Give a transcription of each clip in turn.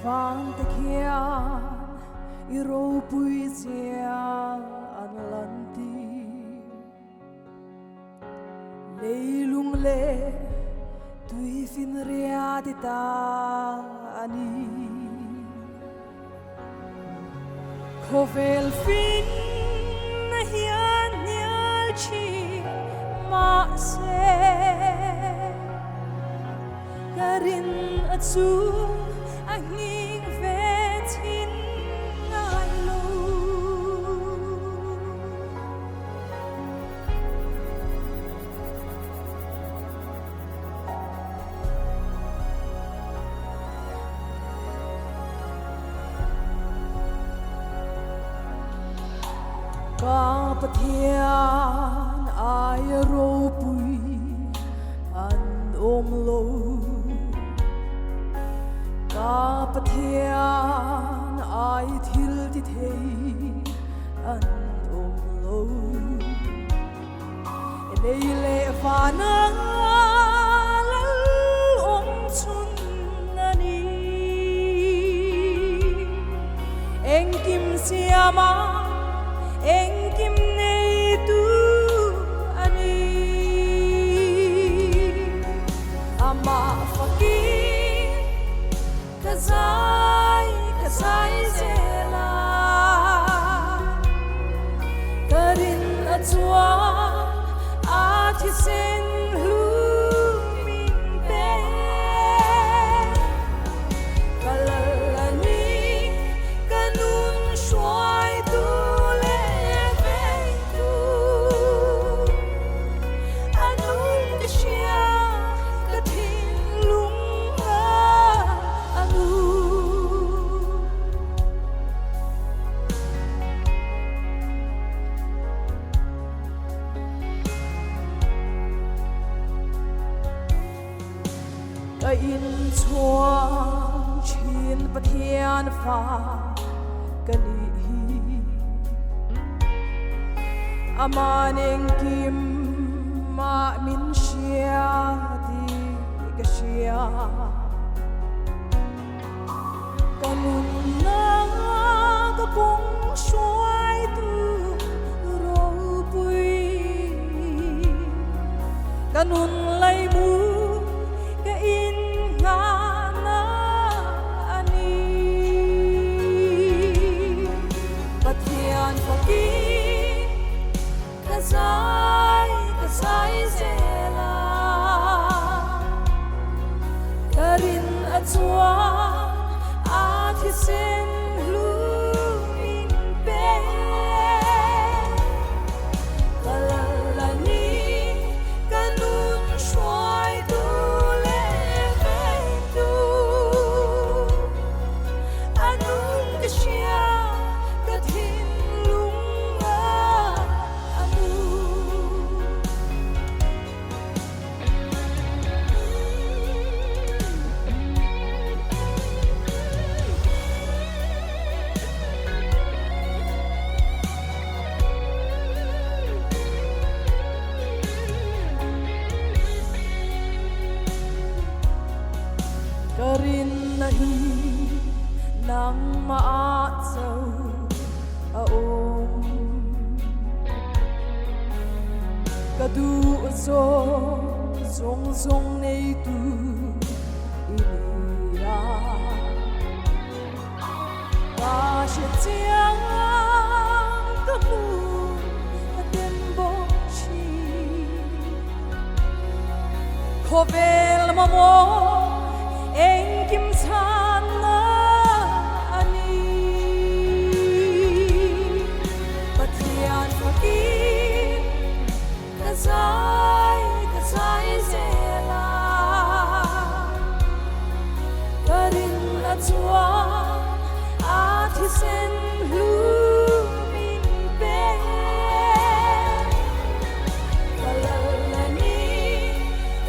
van te khian i ro pui chia an lan ti leilung le tui fin ria ti ta ani khovel fin na hian nyal chi ma se garin atsu angin vetin ngai lo ka pathian ai ro pui an om lo ka pathian ai thil ti thei an om lo nei le fana lal om chun nani eng kim siama eng kim nei tu ani ama fakir kazai zela karin atua ati sen lu min pe kalalani kanun shuai tu le vei tu anun de shia katin lunga anu ka in chuang chin pathian fa kali amaneng kim ma min shia ti ka shia kanun na ka pong shuai tu ro pui kanun lai mu ka in nga na ani pathian fakir kazai zela karin atua ati sen lu min pe kalalani kanun shuai tu le vei tu anun ka shia katin lunga anu karin nahi nang maatsaw aom kadu so zong nei tu inira ba she chiang kamu atem bo chi khovel mamo eng kim chan na ani pathian fakir kazai zela karin atua ati sen lu min pe kalalani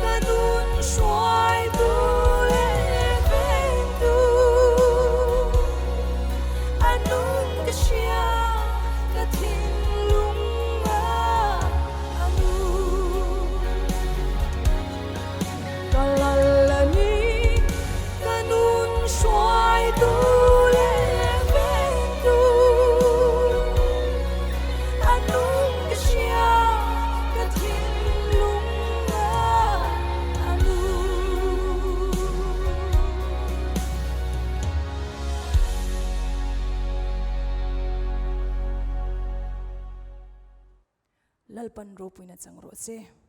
kanun shuai tu le vei tu kalpan ro puina chang ro che